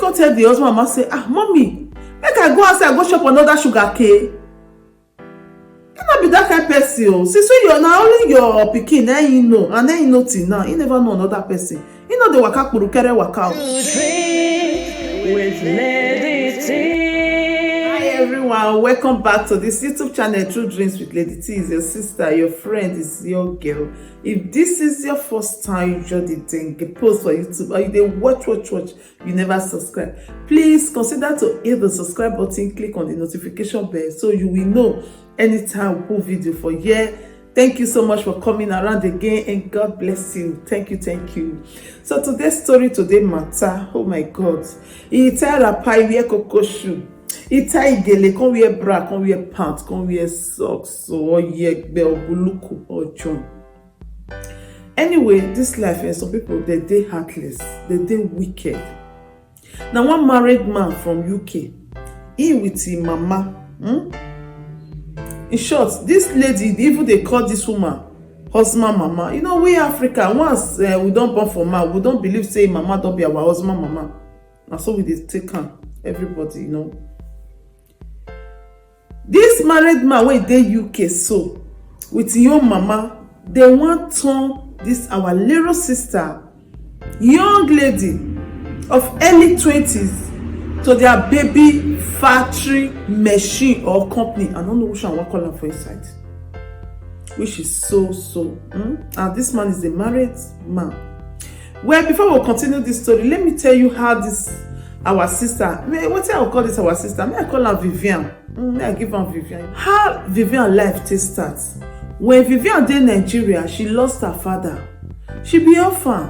come tell the husband mama say, mommy, make I go outside go shop another sugar cane. You not be that kind of person. See, so you're now only your pikin, then you know, and then you know till now, you never know another person. You know the waka kurukere waka. With Lady T. Hi everyone, welcome back to this YouTube channel, True Dreams with Lady T. Is your sister, your friend, is your girl. If this is your first time you just did post for YouTube or you did watch, you never subscribe, please consider to hit the subscribe button, click on the notification bell so you will know anytime we put video for here. Thank you so much for coming around again and God bless you. Thank you. So today's story matter, oh my God. Ita rapai wear cocoa shoe. Ita igele con wear bra, con wear pants, con wear socks, or yegbe or buluku or chum. Anyway, this life and some people they heartless, they wicked. Now one married man from UK, he with his mama. In short, this lady, even they call this woman husband mama. You know, we Africa, once we don't born for man, we don't believe say mama don't be our husband mama. And so we dey take her, everybody, you know. This married man wey dey UK so with your mama, they want turn this our little sister, young lady of early 20s, to their baby factory, machine or company. I don't know which one I call her for inside. Which is so. And this man is a married man. Well, before we continue this story, let me tell you how this our sister. What I will call this our sister? May I call her Vivian? May I give her Vivian? How Vivian life take starts? When Vivian dey Nigeria, she lost her father. She be orphan.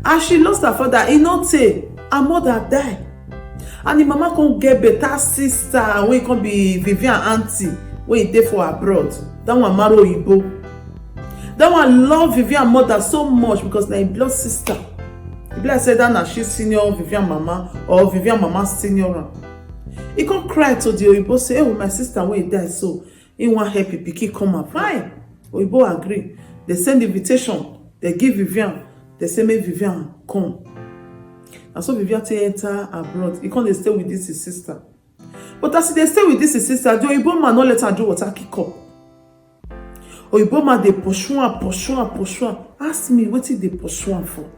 As she lost her father, e no tey, her mother die. And the mama can't get better sister when it can be Vivian auntie when it dey for abroad. That one marry Oyibo. That one love Vivian mother so much because na im blood sister. If I say that na she senior Vivian mama or Vivian mama senior. He can't cry to the Oyibo say, "Oh, my sister when he die so he want help him pikin come up." Fine. Oyibo agree. They send invitation. They give Vivian. They say make Vivian come. And so Vivian enter abroad. He can't stay with this his sister. But as they stay with this his sister, the Oyibo man not let her do what I kick up. Oyibo man they pursue. Ask me what they pursue for.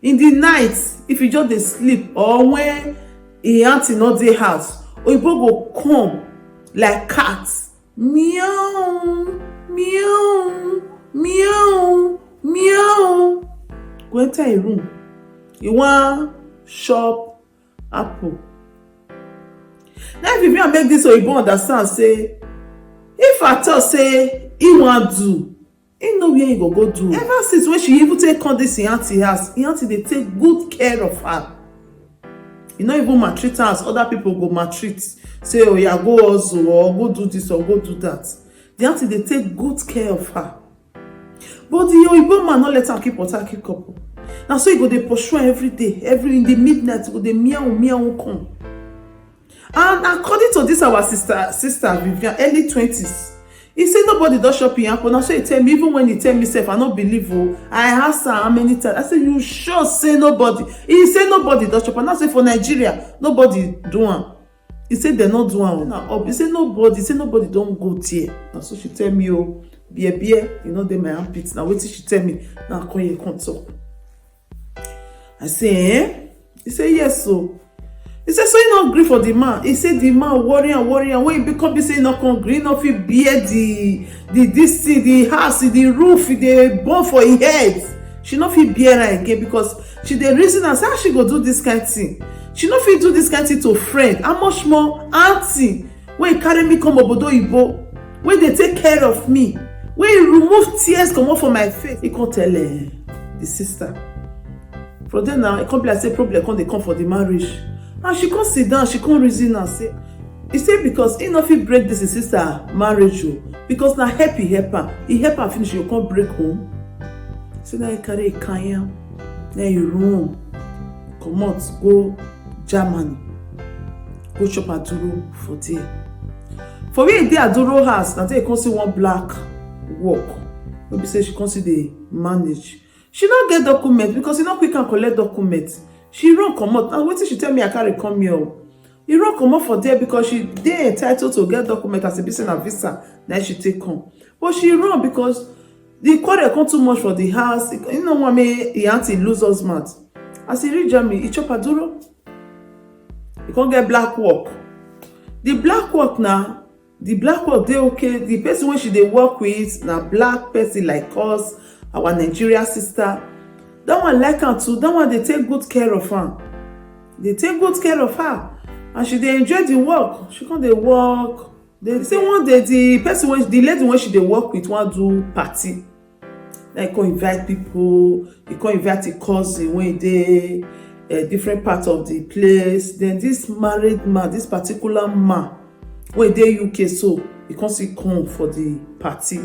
In the night, if you just dey sleep or when he auntie not dey house, Oyibo go come like cat. Meow, meow, meow, meow. Go enter a room. You want shop apple. Now if you make this Oyibo understand, say if I tell say he want do, he know where he go do. Ever since when she even take on this auntie house, auntie they take good care of her. You know, even maltreat her as other people go maltreat. Say, oh yeah, go also or go do this or go do that. The auntie they take good care of her. But the Oyibo man not let her keep water keep couple. Now so he go dey pursue every day, in the midnight, go dey meow come. And according to this our sister Vivian, early 20s, he say nobody does shop in Apple. Now so he tell me, even when he tell me self, I don't believe. I asked her how many times. I said, you sure say nobody? He say nobody does shop. And I say for Nigeria, nobody do one. He said they not do one. He say nobody. He say nobody don't go there. Now so she tell me, oh, beer, you know they my armpits. Now wait till she tell me. Now come here, come talk. I say, eh? He say yes, so. He said, so he not agree for the man. He said the man worrying. When he become, he say he not come agree, not fit bear the house, the roof, the bone for his head. She not fit bear her again because she the reason as how she go do this kind of thing. She not fit do this kind of thing to a friend. How much more auntie when he carry me come obodo Igbo, when they take care of me, when he remove tears come off from my face. He can't tell the sister. From then now, it can't be like say problem come they come for the marriage. And she can't sit down, she can't reason and say, he say because he not fit break this his sister marriage, because now help he help her finish, you can't break home. So now he carry a kaya, now you room, come out, go Germany, go chop Aduro for there. For me, the Aduro house, now they can see one black walk. Maybe say she can see they manage. she no get document because e no quick and collect document. She run comot. And wetin she tell me I carry come here. E run comot for there because she dey entitled to get document as e be say na visa na she take come. But she run because the quarrel come too much for the house. You know what make e aunty lose husband. As e reach Germany, e chop aduro. E come get black work. The black work dey okay. The person wey she dey work with na black person like us, our Nigeria sister. That one like am too. That one dey take good care of am. Dey take good care of her. And she dey enjoy the work. She come dey work. They say one day the lady wey she dey work with wan do party. Then e come invite people. E come invite the cousin wey dey different part of the place. Then this married man, this particular man wey dey UK, so e come still come for the party.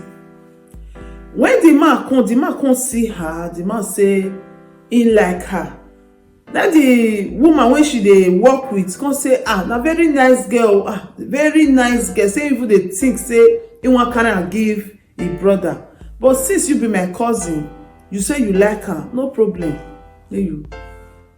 When the man come see her. The man say he like her. That the woman wey she dey work with come say, na very nice girl, very nice girl. Say even dey think say he wan carry am give him brother. But since you be my cousin, you say you like her, no problem. Make you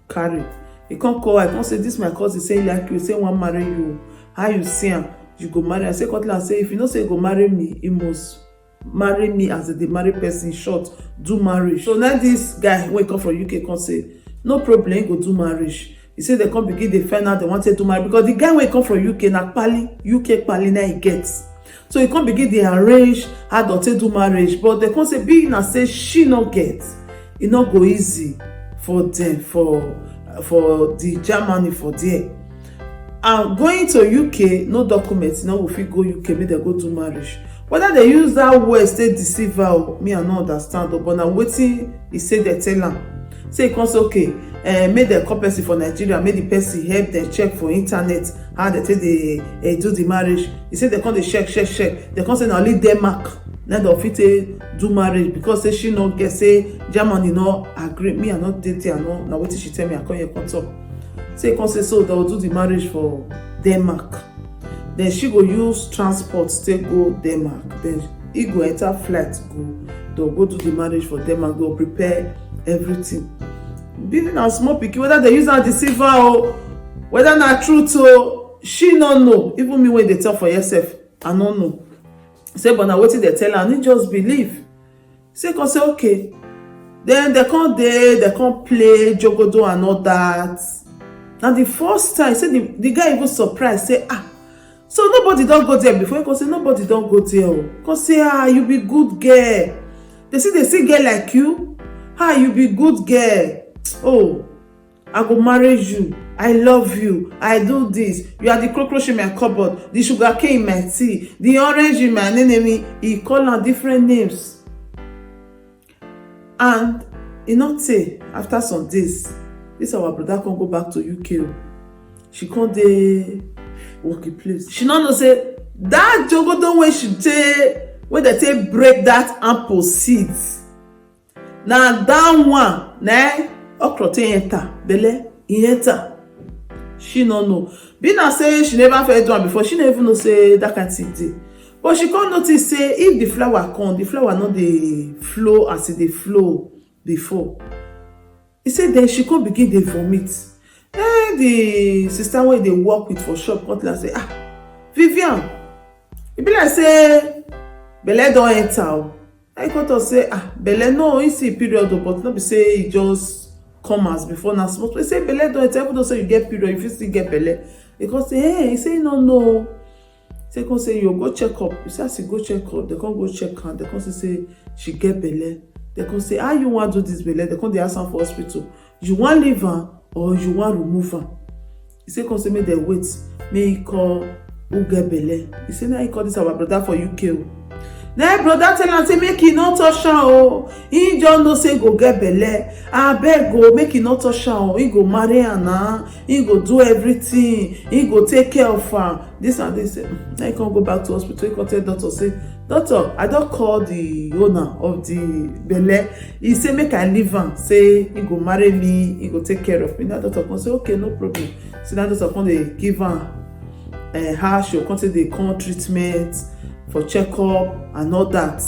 carry. He come call her, come say this my cousin say he like you, say he wan marry you. How you see am? You go marry. I say Cutlass say if you know say you go marry me, he must marry me as the married person. Short, do marriage. So now this guy wey come from UK come say no problem, he go do marriage. He say they come begin dey find out they want to do marriage because the guy wey come from UK na UK pali na he gets. So he come begin dey arrange how to do marriage, but they come say being na say she no get, e no go easy for them for the Germany for there. And going to UK, no documents, no go fit go UK make dem go do marriage. Whether they use that word say deceive her, me I no understand. But na wetin he say they tell am. Say e come say okay, make dem call person for Nigeria, make the person help them check for internet how they take dey do the marriage. He say they come dey check. They come say na only Denmark na dem fit do marriage because say she no get, say Germany no agree. Me I no dey there, no na wetin she tell me I come here come talk. Say e come say so they will do the marriage for Denmark. Then she go use transport take go Denmark. Then he go enter flight go. They'll go do the marriage for Denmark. They'll prepare everything. Being a small pikin, whether they use her deceive her or whether na truth o, she no know. Even me when they tell for yourself, I no know. Say but na wetin they tell her, and he just believe. Say come say okay. Then they come play jogodo and all that. And the first time, say the guy even surprised, say so nobody don go there before. He come say nobody don go there o. Come say you be good girl. They see girl like you. You be good girl. Oh, I go marry you. I love you. I do this. You are the cockroach in my cupboard, the sugar cane in my tea, the orange in my enemy. He call her different names. And e not say after some days, this our brother can go back to UK. She come dey working place. She no know say that jogodo when they take break that apple seeds. Now that one, okra take enter belle, e enter. She no know. Being as say she never felt one before, she never even know say that kind thing dey. But she can't notice say if the flower come, the flower not dey flow as it dey flow before. He said then she can't begin dey vomit. The sister wey dey work with for shop Cutlass say Vivian, e be like say belle don enter. I got to say belle no, e see period but not be say e just come as before na small. He say belle don enter, even though say you get period, if you still get belle. Because say he say no. Say come say you go check up. You say as you go check up, they can't go check her. They can't say she get belle. They can't say how you want to do this belle. They can't ask her for hospital. You want leave her or you want remove her? He say come say make them wait. May he call who get belle. He say now he call this our brother for UK. Now brother tell am say make he not touch her o. He just know say go get belle. Abeg go make he not touch her o. He go marry her now. He go do everything. He go take care of her. This and this. Now he can't go back to hospital. He can tell doctor say, doctor, I don't call the owner of the belle. He say make I leave am. Say he go marry me. He go take care of me. Now doctor can say okay, no problem. So now doctor can dey give her how she will continue the con treatment for checkup and all that.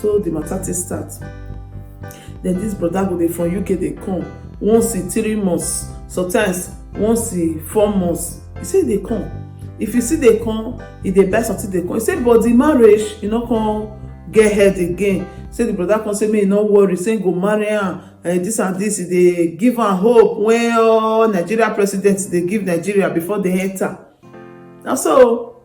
So the matter start. then this brother go dey from UK dey come once in 3 months, sometimes once in 4 months. He say dey come. If you see dey come, e dey buy something dey come. He say but the marriage e no come get head again. Say the brother come say make e no worry, say go marry am, this and this. E dey give am hope when all Nigeria presidents dey give Nigeria before they enter. Na so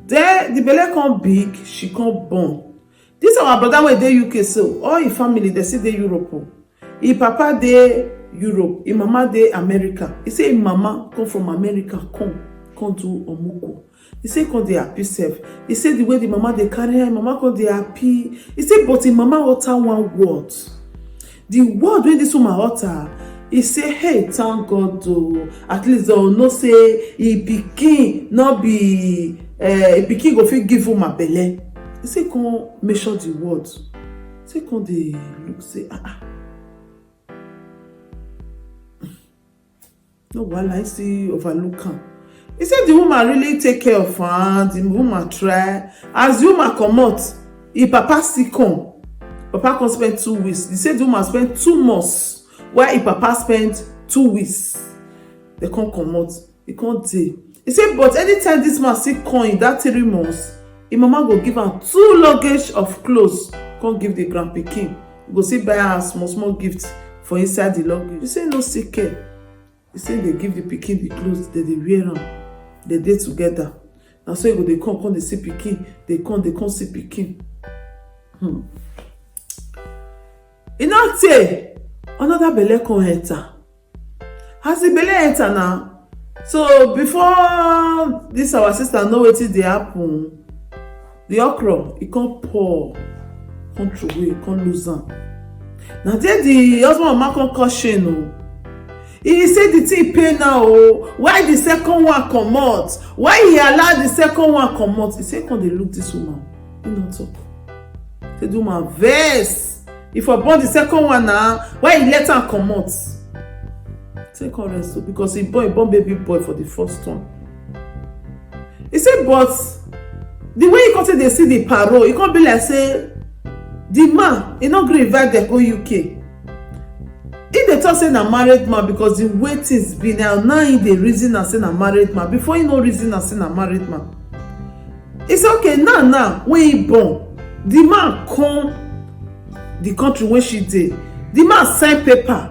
there the belle come big, she come born. This our brother wey dey UK, so all him family dey still dey Europe o. Him papa dey Europe, him mama dey America. He say him mama come from America, come do omugo. He say come dey happy sef. He say the way the mama dey carry her, mama come dey happy. He say but him mama utter one word. The word wey this woman utter, he say, hey, thank God o, at least they'll know say he pikin no be pikin go fit give woman belle. He say come measure the word. He say come dey look say no wahala. He see overlook am. He said the woman really take care of her. The woman try. As the woman comot, him papa still come. Papa come spend 2 weeks. He said the woman spend 2 months, while him papa spend 2 weeks. They come comot. He come dey. He said but anytime this man still come in that 3 months, him mama go give am 2 luggage of clothes. Come give the grandpikin. He go still buy her small gift for inside the luggage. He say no sick care. He say they give the pikin the clothes, they wear am. They dey together. Na so they come dey see pikin. They come see pikin. E no tey, another belle come enter. As the belle enter now, so before this our sister know wetin dey happen, the okra e come pour, come throway, come lose am. Na there the husband and mama come call shame o. He say the thing pain now o. Why the second one comot? Why he allow the second one comot? He say come dey look this woman. He no talk. Say the woman vex. If I born the second one now, why he let am comot? Say come rest o, because he born baby boy for the first one. He say but the way he come say dey see the parole, he come be like say the man he no gree invite dem go UK. If they talk say na married man, because the way things be now he dey reason and say na married man. Before he no reason and say na married man. He say okay now when he born, the man come the country where she dey. The man sign paper,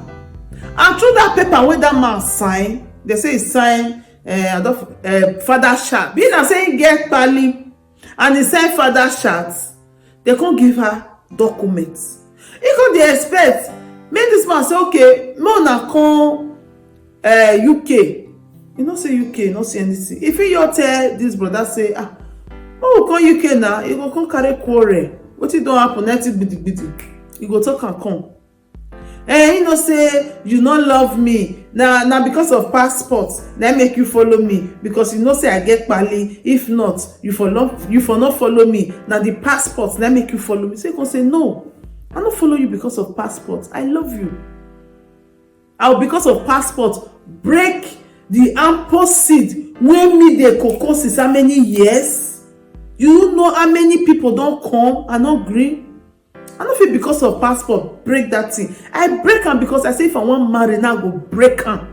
and through that paper wey that man sign, they say he sign father chart. Being as say he get pali and he sign father chart, they can't give her documents. He come dey expect make this man say okay, make una come UK. You no say UK, no say anything. If he tell this brother say oh come UK now, he go come carry quarrel. Wetin don happen? Nothing gbidi. He go talk and come. You know say you no love me now because of passport. That make you follow me because you know say I get pali. If not, you for not follow me. Now the passport that make you follow me. So you can say no. I don't follow you because of passport. I love you. I'll because of passport break the ample seed when me dey cocoa since how many years? You know how many people don't come and not agree? I don't feel because of passport break that thing. I break am because I say if I want marry now, I go break am.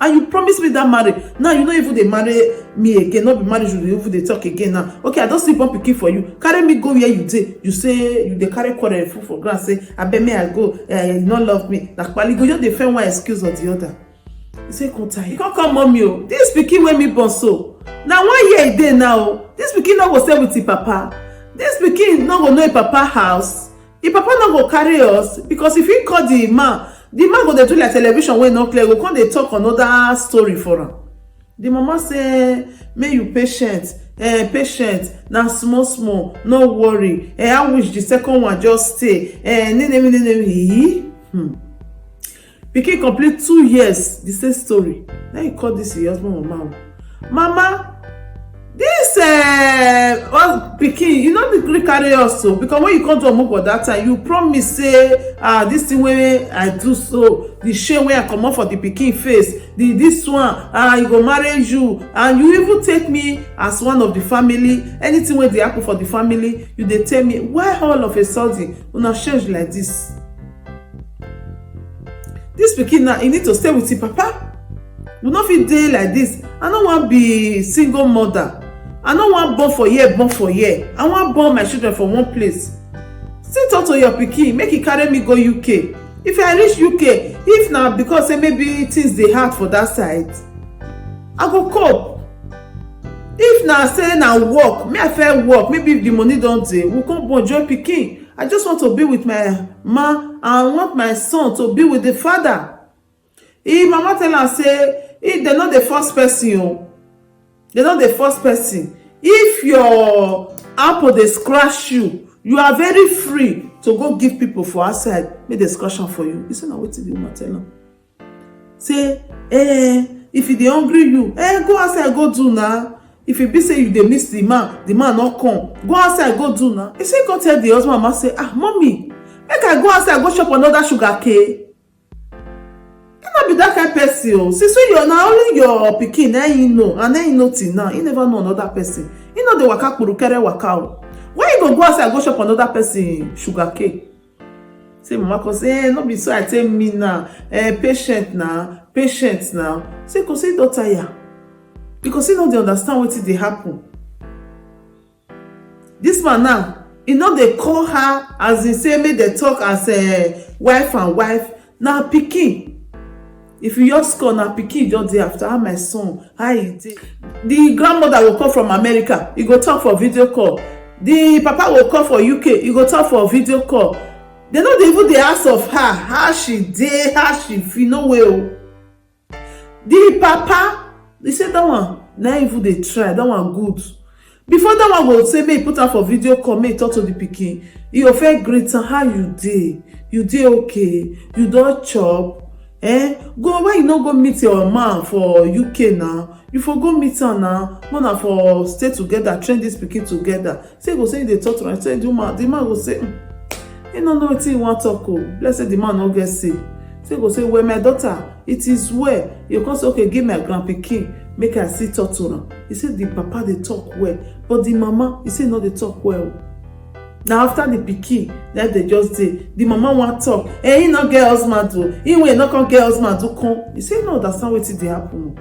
And you promise me that marry. Now you know if they marry me again, not be marriage, you if they talk again now. Okay, I don't sleep on pikin for you. Carry me go where you dey. You say you dey carry quarrel food for ground. Say I bet me I go. You not love me. Like pali go just dey find one excuse or the other. You say come tie. You can't come mommy o. This pikin when me born so. Now 1 year a day now. This pikin no go stay with the papa. This pikin no go know a papa house. The papa no go carry us because if he call the man go dey do like television wey no clear, go come dey talk another story for am. The mama say make you patient na small no worry. I wish the second one just stay. Pikin complete 2 years the same story. Now you call this your husband mama. This pikin, you know the gree carry us so, because when you come to Omugbo that time, you promise say this thing wey I do, so the shame wey I comot for the pikin face, this one you go marry you, and you even take me as one of the family. Anything wey dey happen for the family, you dey tell me. Why all of a sudden una change like this? This pikin now, e need to stay with him papa. You no fit dey like this. I no wan be single mother. I no wan born for here. I wan born my children for one place. Still talk to your pikin, make e carry me go UK. If I reach UK, if na because say maybe things dey hard for that side, I go cope. If na say na work, me I fair work, maybe if the money don dey, we come born join pikin. I just want to be with my ma, and I want my son to be with the father. If mama tell am say if they're not the first person, they're not the first person. If your apple dey scratch you, you are very free to go give people for outside, make dem scratch am for you. You say na wetin the woman tell am. Say if e dey hungry you, go outside go do na. If e be say you dey miss the man no come, go outside go do na. He say go tell the husband, mama say mommy, make I go outside go chop another sugar cane. Be that kind of person. See, so you're now only your pikin, then you know, and then you know till now, you never know another person. You know the waka kuru waka. Why you go outside go shop another person sugar cake? Say mama cause no be so I tell me now, patient now. Say cause he don't tire. Because he don't understand what dey happen. This man now, he know they call her as they say, make they talk as wife and wife. Now pikin. If you just call na pikin just dey after how my son, how he dey. The grandmother will come from America, you go talk for video call. The papa will come for UK, you go talk for video call. They no dey even dey ask of her how she dey, how she feel, no way o. The papa, they say that one na even dey try, that one good. Before that one go say make put her for video call, make talk to the pikin, you go first greet her, how you dey? You dey okay? You don chop? Go why you no go meet your man for UK now? You for go meet her now. Una for stay together, train this pikin together. Say go say they talk to her. Say the man go say, he no know wetin he wan talk o. Let's say the man no get say. Say go say, well my daughter, it is well. You come say okay, give my grandpikin, make I see talk to her. He say the papa dey talk well, but the mama, he say no dey talk well. Now after the pikin, let they just say the mama want talk. He no get husband o. He wey no come get husband to come. He say no understand wetin dey happen.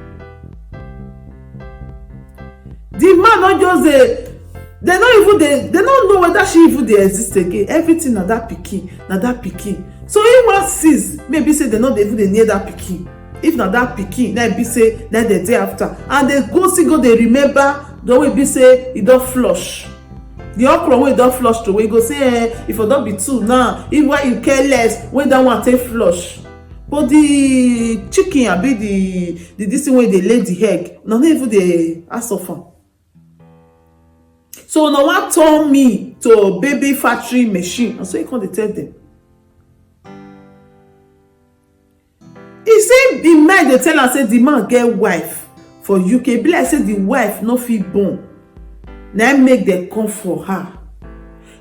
The man not just they don't know whether she even dey exist again. Everything na that pikin. So he wan seize, maybe say they not even dey near that pikin. If na that pikin, na be say na the day after, and they go they remember the way be say e don flush. The okra wey don flush to we go say if I don't be two now, if why you care less when that one take flush. But the chicken abi the this thing wey dey lay the egg, no even dey ask of am. So no one turn me to baby factory machine, and so you can't tell them. He say the man dey tell am say the man get wife for UK. Be like say the wife no fit born. Now make them come for her.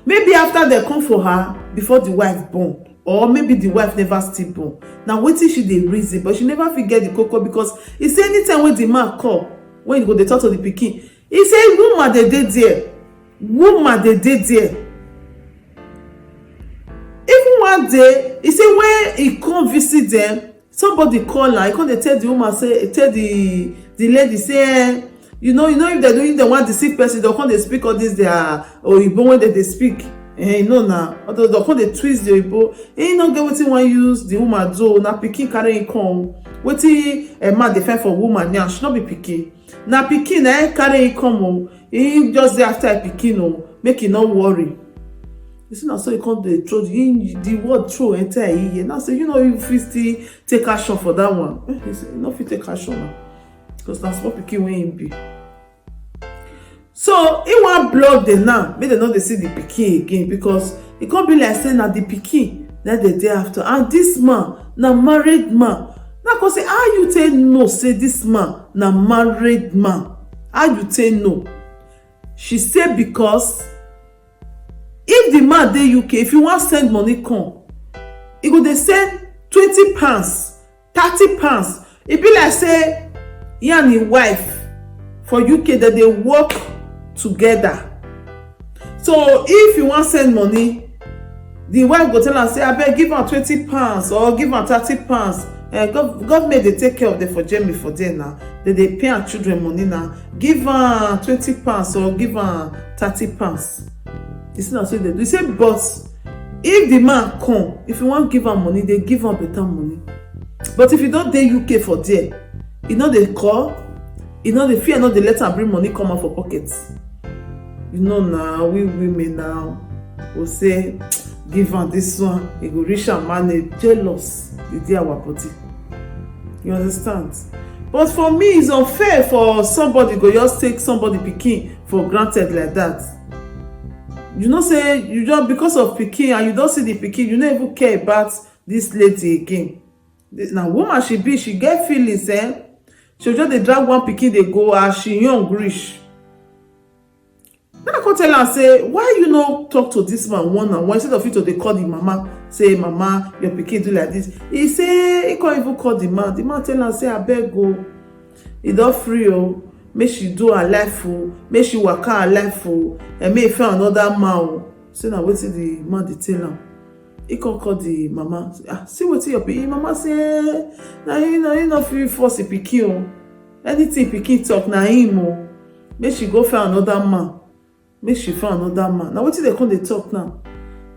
Maybe after they come for her, before the wife born, or maybe the wife never still born. Now wetin she dey reason, but she never fit get the cocoa because he say anytime when the man call, when you go dey talk to the pikin, he say woman dey dey there. Even one day, he say when he come visit them, somebody call her. He come dey tell the woman say, tell the lady say, you know if they're doing the one the sick person, they'll come they speak all this their oyibo when they speak. You know now, although they'll come they twist the oyibo. You know get wetin wan use the woman do. Na pikin carry him come. Wetin a man dey find for woman now, she not be pikin. Na pikin carry him come o. He just dey after a pikin o, make he not worry. You see now, so he come dey throw the word throw enter here. Now say you know you fit still take action for that one. He say you no fit take action now. Because na small pikin wey him be. So he wan block them now, make dem no dey see the pikin again, because e come be like say na the pikin na the day after. And this man na married man. Now say how you take know say this man na married man? How you take know? she say because if the man dey UK, if you wan send money come, e go dey send 20 pounds, 30 pounds. E be like say he and him wife for UK that they work together. So if you wan send money, the wife go tell am say abeg give am 20 pounds or give am 30 pounds. Government dey take care of them for Germany for there now. They pay am children money now. Give am 20 pounds or give am 30 pounds. You see na so they do. You say but if the man come, if you wan give am money, they give am better money. But if you don dey UK for there, e no dey call, e no dey fear, no dey let am bring money come out for pocket. You know now, we women now will say give am this one, e go reach am manage. Jealous dey dey our body. You understand? But for me, it's unfair for somebody go just take somebody pikin for granted like that. You know say you just because of pikin and you don't see the pikin, you don't even care about this lady again. Now woman she be, she get feelings, she just dey drag one pikin dey go as she young reach. Then I come tell her say, why you no talk to this man one-on-one instead of you to dey call the mama, say mama your pikin do like this. He say he can't even call the man. The man tell her say abeg go, he don free o, make she do her life o, make she waka her life o, and make he find another man o. Say na wetin the man dey tell am. He come call the mama, see wetin your pikin. Mama say na him no fit force the pikin o. Anything pikin talk na him o. Make she go find another man. Make she find another man. Now wetin they come dey talk now?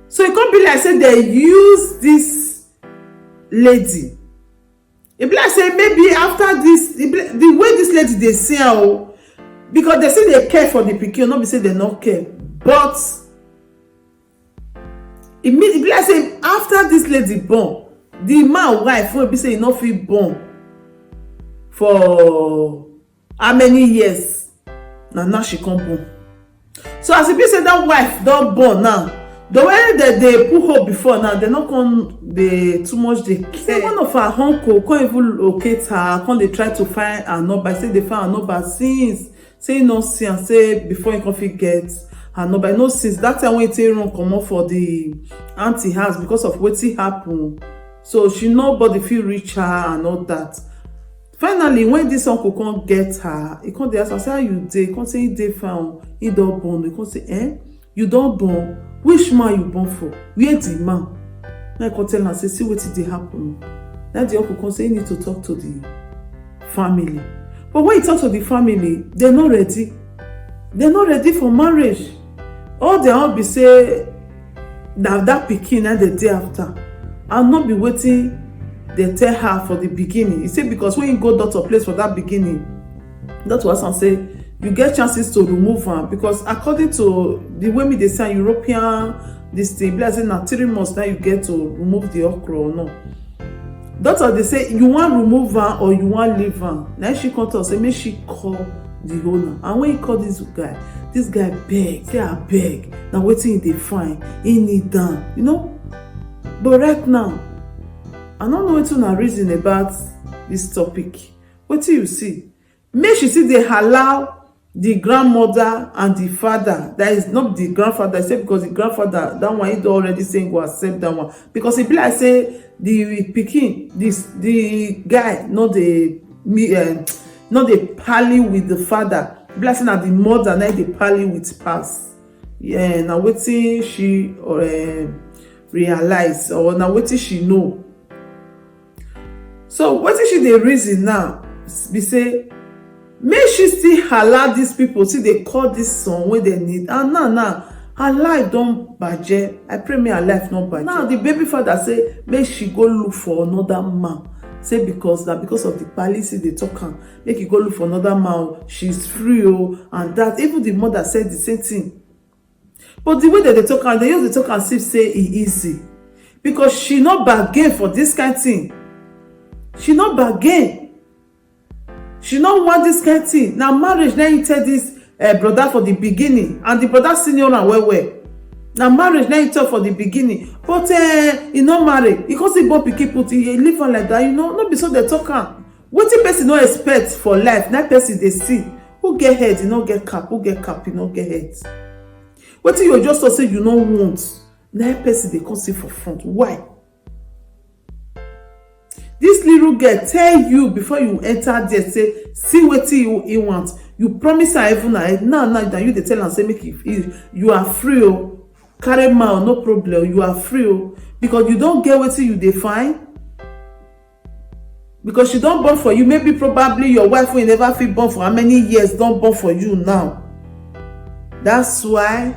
So it come be like say they use this lady. E be like say maybe after this, the way this lady dey see her, because they say they care for the pikin, not be say they not care, but it be like say after this lady born, the man wife will be say he not fit born for how many years? Now she come born. So as e be say that wife don born now, the way that they put hope before now, they not come dey too much dey care. One of her uncle come even locate her, come dey try to find her number. Say they find her number since, say no see and say before he come fit get her number. No since that time when he run comot for the auntie house because of wetin happen. So she nobody fit reach her and all that. Finally, when this uncle come get her, he come dey ask her, say how you dey? He come say he dey fine, he don born. He come say, you don born? Which man you born for? Where the man? Now I come tell her, say see wetin dey happen. Then the uncle come say he need to talk to the family. But when he talk to the family, they're not ready. They're not ready for marriage. All they want be say that pikin and the day after, and not be waiting. They tell her for the beginning. He say because when you go doctor place for that beginning, that's what I say, you get chances to remove her, because according to the way me they say European this thing, like say now 3 months now you get to remove the okra or no. Doctor they say you want remove her or you want leave her. Now she come to us say make she call the owner, and when he call this guy beg, say I beg. Now waiting they find he need down, you know. But right now, I don't know wetin una reason about this topic. Wetin you see? Make she see they allow the grandmother and the father. That is not the grandfather. I say because the grandfather, that one he already saying go accept that one. Because it be like say the pikin, the guy, not the pally with the father. Blessing that the mother, not the pally with pass. Yeah, now wetin she realize, or now wetin she know. So wetin she dey reason now be say make she still allow these people see they call this son wey they need, and now her life don baje. I pray may her life not baje. Now the baby father say make she go look for another man, say because of the policy they talk am, make you go look for another man, she's free and that. Even the mother said the same thing, but the way that they talk am, they use the talk as if say e easy, because she not bargain for this kind of thing. She not bargain. She not want this kind of thing. Now marriage, now you tell this brother for the beginning, and the brother senior and well. Now marriage, now you tell for the beginning, but he not married. Because he born pikin put, he live on like that. You know, not be so they talk am. Wetin person no expect for life, that person they see. Who get head, you no get cap. Who get cap, you no get head. Wetin you just say you no want, na person dey come see for front. Why? This little girl tell you before you enter there, say see wetin you want. You promise her even now you dey tell am say make you are free o, carry mouth no problem, you are free o, because you don get wetin you dey find. Because she don born for you, maybe probably your wife wey never fit born for how many years don born for you now. That's why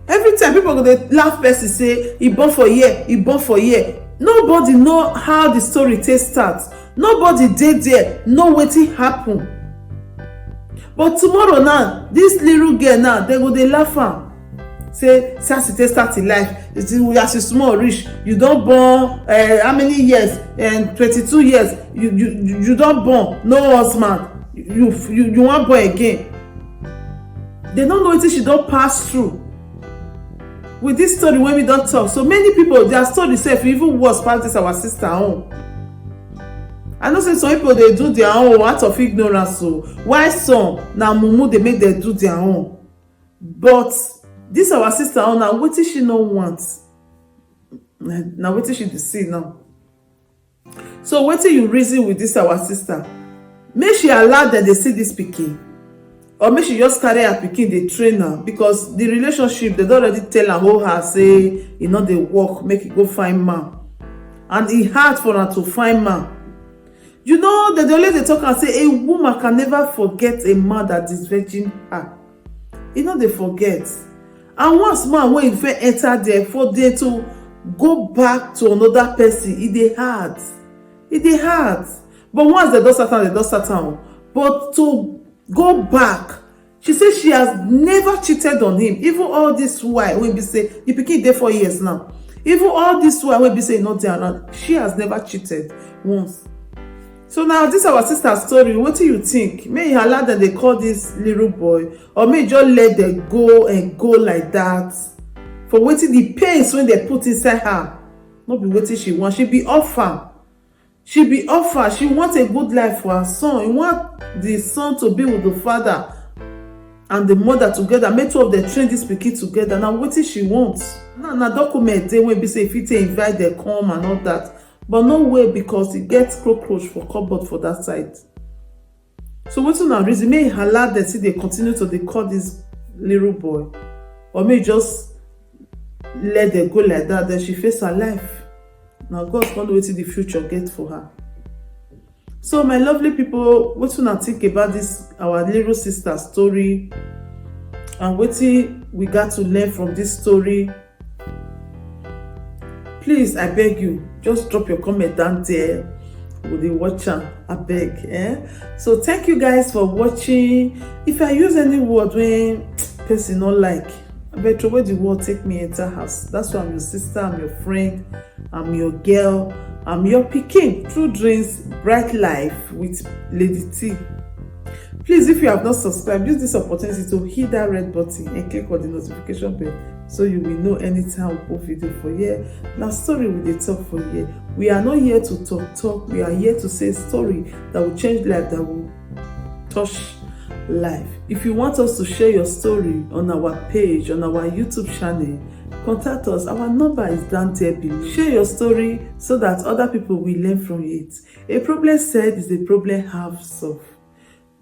every time people go dey laugh person say e born for here, e born for here. Nobody know how the story take start. Nobody dey there know wetin happen. But tomorrow now, this little girl now, they go dey laugh am. Say as e take start in life, as you small reach, you don born how many years? 22 years. You don born, no husband. You wan born again. They don't know wetin she don pass through. With this story when we don talk, so many people, their story sef even worse pass this our sister own. I know say some people dey do their own out of ignorance, so why some na mumu dey make dem do their own. But this our sister own, na wetin she no want, na wetin she dey see now. So wetin you reason with this our sister? Make she allow dem dey see this pikin, or make she just carry her pikin dey train her, because the relationship dem don already tell am whole her say e no dey work, make e go find man, and e hard for her to find man. You know, dem dey always dey talk and say a woman can never forget a man that is virgin her. E no dey forget. And once man wey e fit enter there, for there to go back to another person, e dey hard. E dey hard. But once dem don start am. But to go back, she say she has never cheated on him. Even all this while wey be say the pikin dey 4 years now, even all this while wey be say e no dey around, she has never cheated once. So now this our sister story, wetin you think? May you allow dem dey call this little boy, or may you just let dem go and go like that for wetin the pains wey dem put inside her? No be wetin she want. She be orphan. She be orphan. She want a good life for her son. She want the son to be with the father and the mother together. Make two of them train this pikin together. Now wetin she wants? Na document dey wey be say if you invite dem come and all that. But no way, because e get cockroach for cupboard for that side. So wetin na reason? May allow dem see they continue to dey call this little boy, or may just let them go like that, then she face her life. Now God can't wait till the future get for her. So my lovely people, what you think about this our little sister story, and what we got to learn from this story? Please, I beg you, just drop your comment down there with the watcher. I beg. So thank you guys for watching. If I use any word when person not like, I beg throw away the word, take me enter house. That's why I'm your sister, I'm your friend, I'm your girl, I'm your pikin. True Dreams, Bright Life with Lady T. Please, if you have not subscribed, use this opportunity to hit that red button and click on the notification bell so you will know anytime we post video for here. Now story we dey talk for here. We are not here to talk. We are here to say story that will change life, that will touch life. If you want us to share your story on our page, on our YouTube channel, contact us. Our number is down there below. Share your story so that other people will learn from it. A problem said is a problem half solved.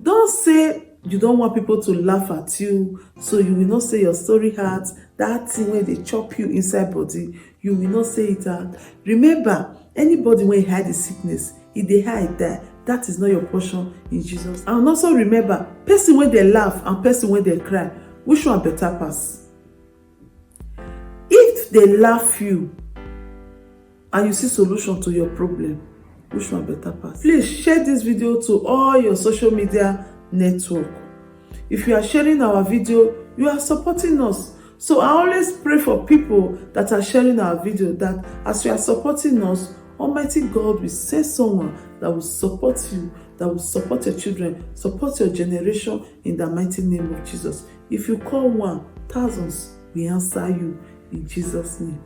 Don't say you don't want people to laugh at you, so you will not say your story hard. That thing where they chop you inside body, you will not say it out. Remember, anybody when hide the sickness, if they hide that is not your portion in Jesus. And also remember, person when they laugh and person when they cry, which one better pass? If they laugh you and you see solution to your problem, which one better pass? Please share this video to all your social media network. If you are sharing our video, you are supporting us. So I always pray for people that are sharing our video, that as you are supporting us, Almighty God will send someone that will support you, that will support your children, support your generation in the mighty name of Jesus. If you call one, thousands will answer you in Jesus' name.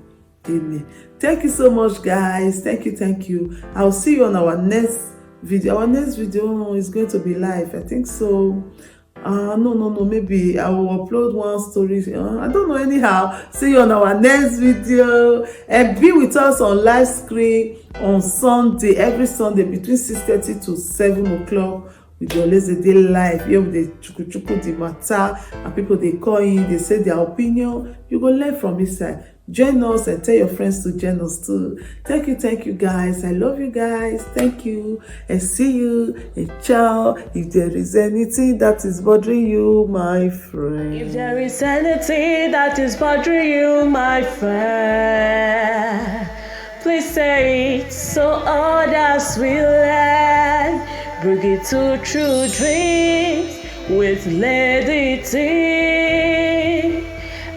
Amen. Thank you so much, guys. Thank you. I'll see you on our next video. Our next video is going to be live, I think so. No, maybe I will upload one story. I don't know. Anyhow, see you on our next video, and be with us on live screen on Sunday, every Sunday between 6:30 to 7 o'clock. We dey always dey live here with the chuku the matter, and people dey call in, they say their opinion. You go learn from inside. Join us and tell your friends to join us too. Thank you guys. I love you guys. Thank you, and see you, and ciao. If there is anything that is bothering you, my friend, if there is anything that is bothering you, my friend, please say it so others will learn. Bring it to true dreams with Lady T,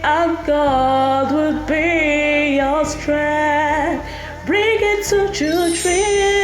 and God will be your strength. Bring it to true dreams.